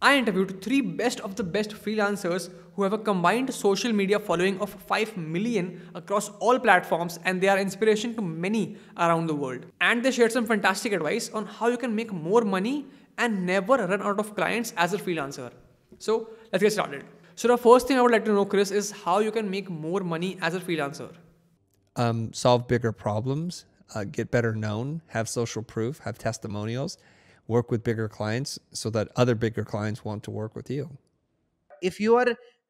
I interviewed three best of the best freelancers who have a combined social media following of 5 million across all platforms, and they are inspiration to many around the world. And they shared some fantastic advice on how you can make more money and never run out of clients as a freelancer. So let's get started. So the first thing I would like to know, Chris, is how you can make more money as a freelancer. Solve bigger problems, get better known, have social proof, have testimonials, work with bigger clients so that other bigger clients want to work with you. If you are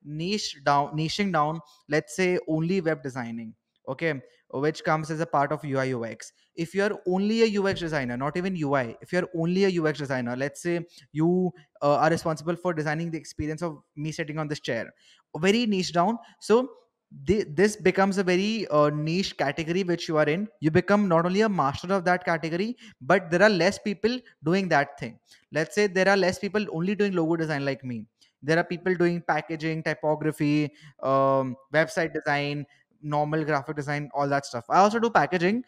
niching down, let's say only web designing, okay, which comes as a part of UI UX. If you are only a UX designer, not even UI, if you're only a UX designer, let's say you are responsible for designing the experience of me sitting on this chair, very niche down. So this becomes a very niche category which you are in. You become not only a master of that category, but there are less people doing that thing. Let's say there are less people only doing logo design like me. There are people doing packaging, typography, website design, normal graphic design, all that stuff. I also do packaging.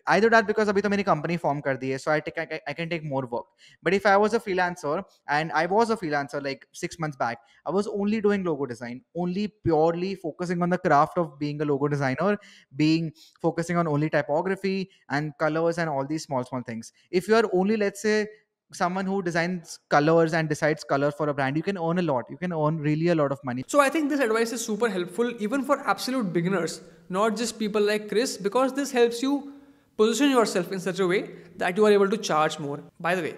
I do that because अभी तो मेरी company form कर दी है, so I can take more work. But if I was a freelancer, and I was a freelancer like 6 months back, I was only doing logo design, only purely focusing on the craft of being a logo designer, being focusing on only typography and colors and all these small things. If you are only, let's say, someone who designs colors and decides color for a brand, you can earn a lot. You can earn really a lot of money. So I think this advice is super helpful even for absolute beginners, not just people like Chris, because this helps you position yourself in such a way that you are able to charge more. By the way,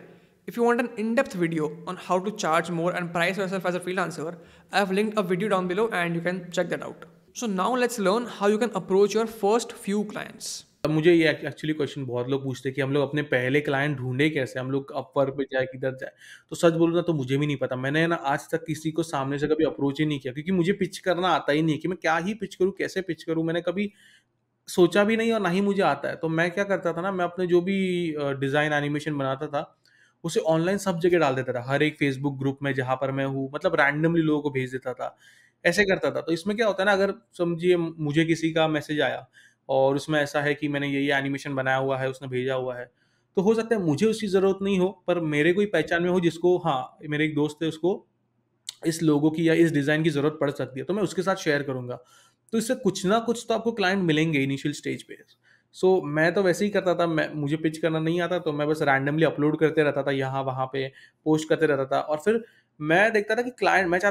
if you want an in-depth video on how to charge more and price yourself as a freelancer, I have linked a video down below and you can check that out. So now let's learn how you can approach your first few clients. अब मुझे ये actually question बहुत लोग पूछते हैं कि हम लोग अपने पहले क्लाइंट ढूंढे कैसे, हम लोग अपवर्क पे जाए किधर जाए। तो सच बोलूँ ना तो मुझे भी नहीं पता। मैंने ना आज तक किसी को सामने से कभी अप्रोच ही नहीं किया, क्योंकि मुझे पिच करना आता ही नहीं है कि मैं क्या ही पिच करूँ, कैसे पिच करूँ। मैंने कभी सोचा भी नहीं और ना ही मुझे आता है। तो मैं क्या करता था ना, मैं अपने जो भी डिज़ाइन एनिमेशन बनाता था, उसे ऑनलाइन सब जगह डाल देता था। हर एक फेसबुक ग्रुप में जहाँ पर मैं हूँ, मतलब रैंडमली लोगों को भेज देता था। ऐसे करता था। तो इसमें क्या होता है ना, अगर समझिए मुझे किसी का मैसेज आया और उसमें ऐसा है कि मैंने ये एनिमेशन बनाया हुआ है, उसने भेजा हुआ है, तो हो सकता है मुझे उसकी ज़रूरत नहीं हो, पर मेरे कोई पहचान में हो जिसको, हाँ, मेरे एक दोस्त है, उसको इस लोगो की या इस डिज़ाइन की ज़रूरत पड़ सकती है, तो मैं उसके साथ शेयर करूँगा। तो इससे कुछ ना कुछ तो आपको क्लाइंट मिलेंगे इनिशियल स्टेज पे। मैं तो वैसे ही करता था, मुझे पिच करना नहीं आता, तो मैं बस रैंडमली अपलोड करते रहता था यहाँ-वहाँ पे, पोस्ट करते रहता था और फिर मैं चाहता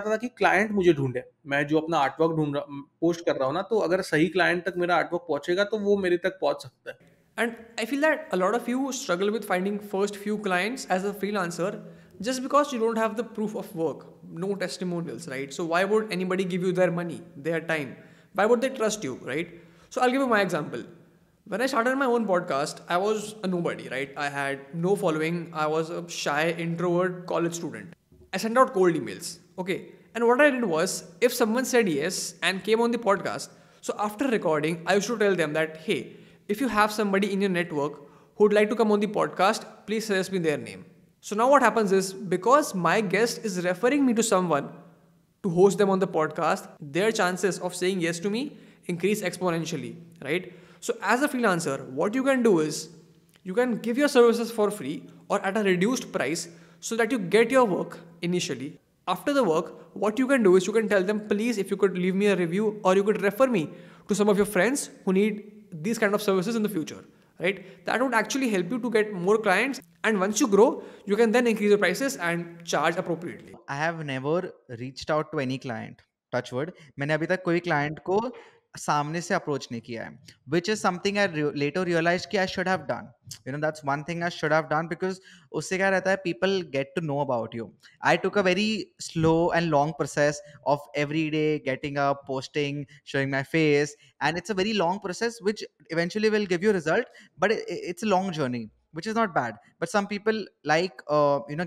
था कि क्लाइंट मुझे ढूँढे। मैं जो अपना आर्टवर्क पोस्ट कर रहा हूँ ना, तो अगर सही क्लाइंट तक मेरा आर्टवर्क पहुँचेगा, तो वो मेरे तक पहुँच सकता है। And I feel that a lot of you struggle with finding first few clients as a freelancer just because you don't have the proof of work, no testimonials, right? So why would anybody give you their money, their time? Why would they trust you, right? So I'll give you my example. When I started my own podcast, I was a nobody, right? I had no following. I was a shy, introvert college student. I sent out cold emails. Okay. And what I did was, if someone said yes and came on the podcast, so after recording, I used to tell them that, hey, if you have somebody in your network who would like to come on the podcast, please suggest me their name. So now what happens is, because my guest is referring me to someone to host them on the podcast, their chances of saying yes to me increase exponentially, right? So as a freelancer, what you can do is you can give your services for free or at a reduced price so that you get your work initially. After the work, what you can do is you can tell them, please, if you could leave me a review or you could refer me to some of your friends who need these kind of services in the future, right? That would actually help you to get more clients. And once you grow, you can then increase your prices and charge appropriately. I have never reached out to any client, touch wood. मैंने अभी तक कोई client को सामने से approach नहीं किया है, which is something I later realized कि I should have done. You know, that's one thing I should have done, because उससे क्या रहता है, people get to know about you. I took a very slow and long process of every day getting up, posting, showing my face, and it's a very long process which eventually will give you result, but it's a long journey, which is not bad. But some people like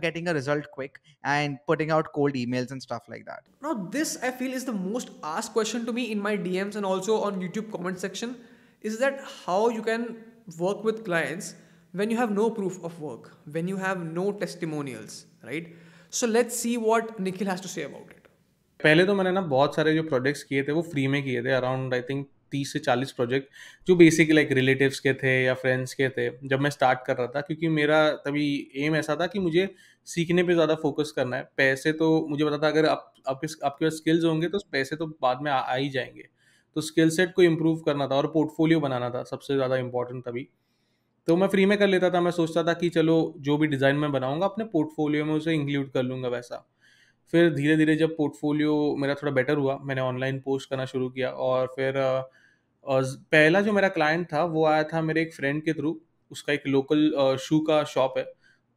getting a result quick and putting out cold emails and stuff like that. Now, this I feel is the most asked question to me in my DMs and also on YouTube comment section, is that how you can work with clients when you have no proof of work, when you have no testimonials, right? So let's see what Nikhil has to say about it. पहले तो मैंने ना बहुत सारे जो projects किए थे वो फ्री में किए थे, अराउंड आई थिंक 30 से 40 प्रोजेक्ट जो बेसिक लाइक रिलेटिव्स के थे या फ्रेंड्स के थे, जब मैं स्टार्ट कर रहा था, क्योंकि मेरा तभी एम ऐसा था कि मुझे सीखने पे ज़्यादा फोकस करना है। पैसे तो मुझे पता था, अगर आपके पास स्किल्स होंगे तो पैसे तो बाद में आ ही जाएँगे। तो स्किल सेट को इम्प्रूव करना था और पोर्टफोलियो बनाना था सबसे ज़्यादा इम्पोर्टेंट तभी। तो मैं फ्री में कर लेता था, मैं सोचता था कि चलो जो भी डिज़ाइन मैं बनाऊँगा अपने पोर्टफोलियो में उसे इंक्लूड कर लूँगा वैसा। फिर धीरे-धीरे जब पोर्टफोलियो मेरा थोड़ा बेटर हुआ, मैंने ऑनलाइन पोस्ट करना शुरू किया और फिर पहला जो मेरा क्लाइंट था वो आया था मेरे एक फ्रेंड के थ्रू। उसका एक लोकल शू का शॉप है,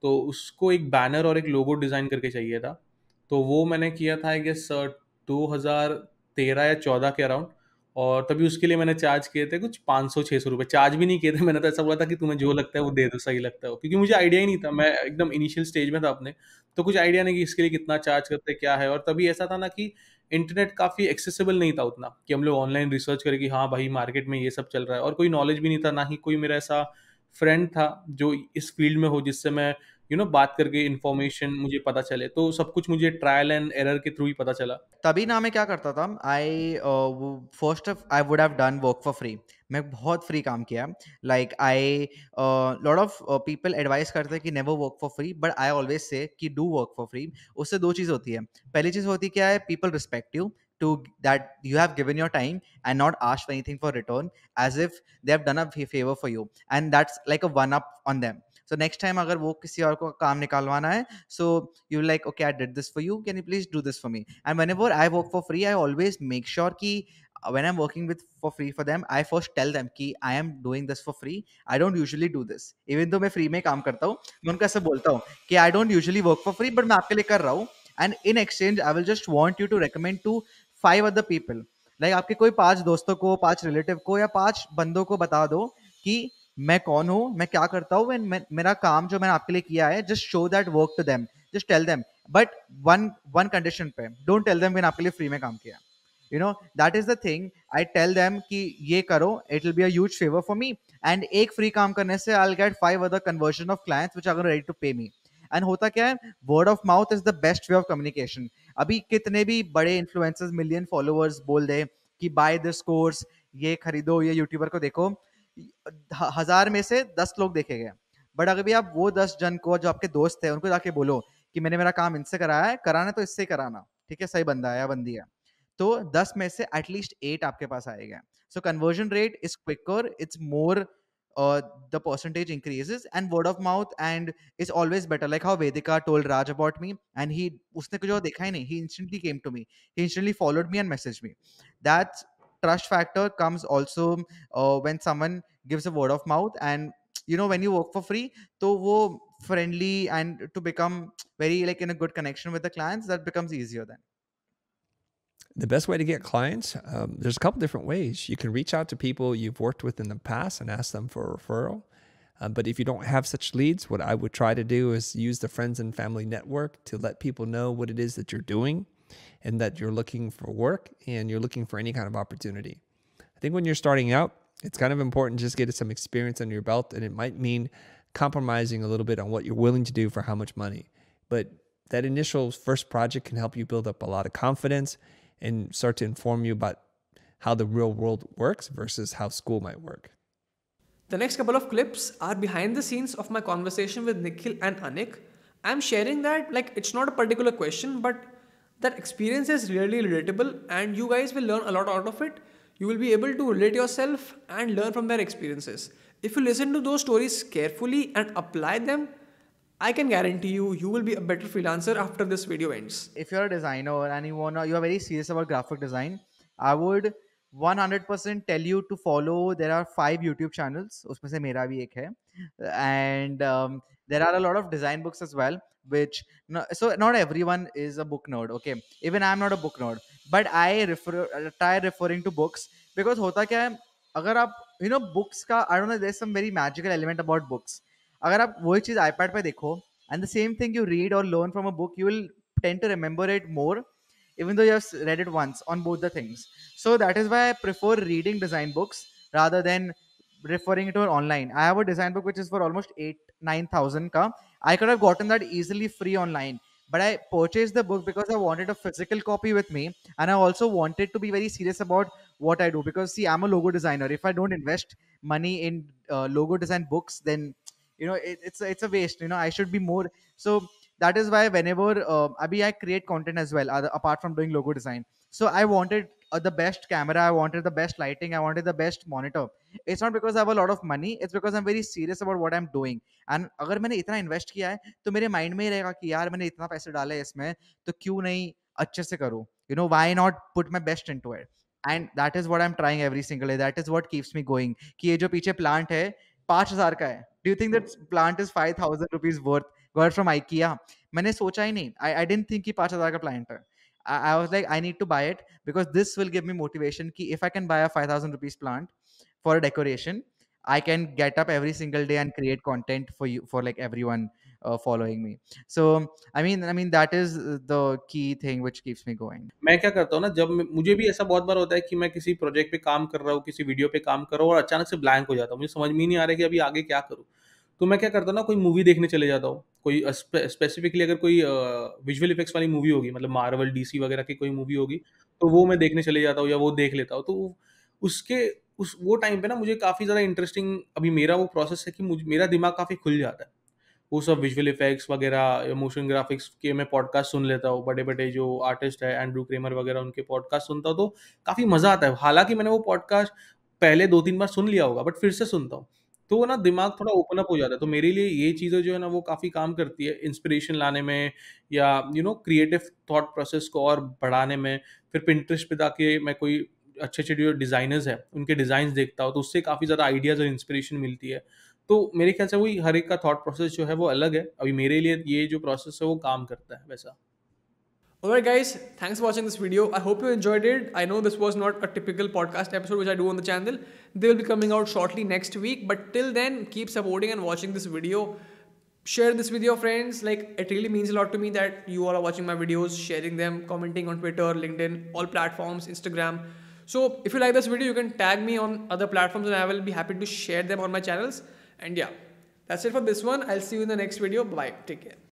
तो उसको एक बैनर और एक लोगो डिज़ाइन करके चाहिए था। तो वो मैंने किया था आई गेस 2013 या 14 के अराउंड, और तभी उसके लिए मैंने चार्ज किए थे कुछ 500-600 रुपए। चार्ज भी नहीं किए थे, मैंने तो ऐसा बोला था कि तुम्हें जो लगता है वो दे दो, सही लगता है वो। क्योंकि मुझे आइडिया ही नहीं था, मैं एकदम इनिशियल स्टेज में था अपने, तो कुछ आइडिया नहीं कि इसके लिए कितना चार्ज करते हैं, क्या है। और तभी ऐसा था ना कि इंटरनेट काफ़ी एक्सेसिबल नहीं था उतना कि हम लोग ऑनलाइन रिसर्च करें कि हाँ भाई मार्केट में ये सब चल रहा है, और कोई नॉलेज भी नहीं था, ना ही कोई मेरा ऐसा फ्रेंड था जो इस फील्ड में हो जिससे मैं बात करके इन्फॉर्मेशन मुझे पता चले। तो सब कुछ मुझे ट्रायल एंड एरर के थ्रू ही पता चला। तभी ना मैं क्या करता था, I first I would have done work for free. मैं बहुत फ्री काम किया, like a lot of people advice करते हैं कि never work for free, but I always say कि डू वर्क फॉर फ्री। उससे दो चीज़ होती है। पहली चीज़ होती क्या है, people respect you to that you have given your time and not asked for anything for return, as if they have done a favor for you, and that's like a one up on them. So next time अगर वो किसी और को काम निकालवाना है, so you like, okay, I did this for you, can you please do this for me? And whenever I work for free, I always make sure कि when I'm working with for free for them, I first tell them कि I am doing this for free. I don't usually do this, even though मैं free में काम करता हूँ, मैं उनको ऐसे बोलता हूँ कि I don't usually work for free, but मैं आपके लिए कर रहा हूँ, and in exchange I will just want you to recommend to 5 other people. Like आपके कोई 5 दोस्तों को, 5 रिलेटिव को या 5 बंदों को बता दो कि मैं कौन हूँ, मैं क्या करता हूँ, मेरा काम जो मैंने आपके लिए किया है, just show that work to them, just tell them, but one condition पे, डोंट टेल देम मैंने आपके लिए फ्री में काम किया। That is the thing, I tell them कि ये करो, it will be a huge favour for me, and एक फ्री काम करने से I will get 5 other conversion of clients which are ready to pay me. And होता क्या है, word of mouth is the best way of communication. अभी कितने भी बड़े इन्फ्लुएंसर्स मिलियन फॉलोअर्स बोल दे कि बाय दिस कोर्स, ये खरीदो, ये यूट्यूबर को देखो, 1000 में से 10 लोग देखे गए। बट अगर भी आप वो 10 जन को जो आपके दोस्त है उनको जाके बोलो कि मैंने मेरा काम इनसे कराया है, कराना तो इससे कराना, ठीक है, सही बंदा है या बंदी है, तो 10 में से एटलीस्ट 8 आपके पास आएगा। So conversion rate is quicker, it's more, the percentage increases, and word of mouth and is always better, like how Vedika told Raj about me, and he उसने कुछ और देखा ही नहीं, he instantly came to me, he instantly followed me and messaged me. That trust factor comes also when someone gives a word of mouth, and when you work for free, तो वो friendly and to become very like in a good connection with the clients, that becomes easier then. The best way to get clients, there's a couple different ways. You can reach out to people you've worked with in the past and ask them for a referral. But if you don't have such leads, what I would try to do is use the friends and family network to let people know what it is that you're doing and that you're looking for work and you're looking for any kind of opportunity. I think when you're starting out, it's kind of important to just get some experience under your belt, and it might mean compromising a little bit on what you're willing to do for how much money. But that initial first project can help you build up a lot of confidence and start to inform you about how the real world works versus how school might work. The next couple of clips are behind the scenes of my conversation with Nikhil and Anik. I'm sharing that like it's not a particular question, but that experience is really relatable and you guys will learn a lot out of it. You will be able to relate yourself and learn from their experiences. If you listen to those stories carefully and apply them, I can guarantee you will be a better freelancer after this video ends. If you're a designer and you're very serious about graphic design, I would 100% tell you to follow. There are 5 YouTube channels, उसमें से मेरा भी एक है, and there are a lot of design books as well. Which so not everyone is a book nerd. Okay, even I'm not a book nerd, but I try referring to books, because होता क्या है, अगर आप books का, I don't know, there's some very magical element about books. अगर आप वही चीज iPad पे देखो, and the same thing you read or learn from a book, you will tend to remember it more, even though you have read it once on both the things. So that is why I prefer reading design books rather than referring to it online. I have a design book which is for almost 8-9,000 ka. I could have gotten that easily free online, but I purchased the book because I wanted a physical copy with me, and I also wanted to be very serious about what I do. Because see, I'm a logo designer. If I don't invest money in logo design books, then it's a waste. I should be more. So that is why whenever Abhi, I create content as well, apart from doing logo design. So I wanted the best camera, I wanted the best lighting, I wanted the best monitor. It's not because I have a lot of money, it's because I'm very serious about what I'm doing. And अगर मैंने इतना invest किया है तो मेरे mind में ही रहेगा कि यार मैंने इतना पैसे डाले हैं इसमें, तो क्यों नहीं अच्छे से करूं, why not put my best into it. And that is what I'm trying every single day. That is what keeps me going. कि ये जो पीछे प्लांट है 5,000 का है. Do you think that plant is 5,000 rupees worth? Got it from IKEA. मैंने सोचा ही नहीं. I didn't think कि 5,000 का plant है. I was like, I need to buy it because this will give me motivation कि if I can buy a 5,000 rupees plant for a decoration, I can get up every single day and create content for you, for like everyone following me. So I mean that is the key thing which keeps me going. मैं क्या करता हूँ ना, जब मुझे भी ऐसा बहुत बार होता है कि मैं किसी प्रोजेक्ट पे काम कर रहा हूँ, किसी वीडियो पे काम कर रहा हूँ और अचानक से ब्लैंक हो जाता हूँ, मुझे समझ में ही नहीं आ रहा है कि अभी आगे क्या करूँ। तो मैं क्या करता हूँ ना, कोई मूवी देखने चले जाता हूँ, कोई स्पेसिफिकली अगर कोई विजुअल इफेक्ट्स वाली मूवी होगी, मतलब मार्वल डीसी वगैरह की कोई मूवी होगी, तो वो मैं देखने चले जाता हूँ या वो देख लेता हूँ। तो उसके वो टाइम पे ना मुझे काफ़ी ज़्यादा इंटरेस्टिंग, अभी मेरा वो प्रोसेस है कि मेरा दिमाग काफ़ी खुल जाता है। वो सब विजुअल इफेक्ट्स वगैरह या मोशन ग्राफिक्स के मैं पॉडकास्ट सुन लेता हूँ, बड़े बड़े जो आर्टिस्ट है एंड्रू क्रेमर वगैरह, उनके पॉडकास्ट सुनता हूँ, तो काफ़ी मज़ा आता है। हालांकि मैंने वो पॉडकास्ट पहले 2-3 बार सुन लिया होगा, बट फिर से सुनता हूँ तो ना दिमाग थोड़ा ओपन अप हो जाता है। तो मेरे लिए ये चीज़ें जो है ना वो काफ़ी काम करती है इंस्पिरेशन लाने में, या क्रिएटिव थॉट प्रोसेस को और बढ़ाने में। फिर पिंटरेस्ट पे जाके मैं कोई अच्छे अच्छे जो डिज़ाइनर्स हैं उनके डिज़ाइंस देखता हूँ, तो उससे काफ़ी ज़्यादा आइडियाज़ और इंस्पिरेशन मिलती है। तो मेरे ख्याल से वही हर एक का थॉट प्रोसेस जो है वो अलग है। अभी मेरे लिए ये जो प्रोसेस है वो काम करता है वैसा। Alright guys, thanks for watching this video. I hope you enjoyed it. I know this was not a typical podcast episode which I do on the channel. They will be coming out shortly next week. But till then, keep supporting and watching this video. Share this with your friends. Like, it really means a lot to me that you all are watching my videos, sharing them, commenting on Twitter, LinkedIn, all platforms, Instagram. So if you like this video, you can tag me on other platforms and I will be happy to share them on my channels. And yeah, that's it for this one. I'll see you in the next video. Bye. Take care.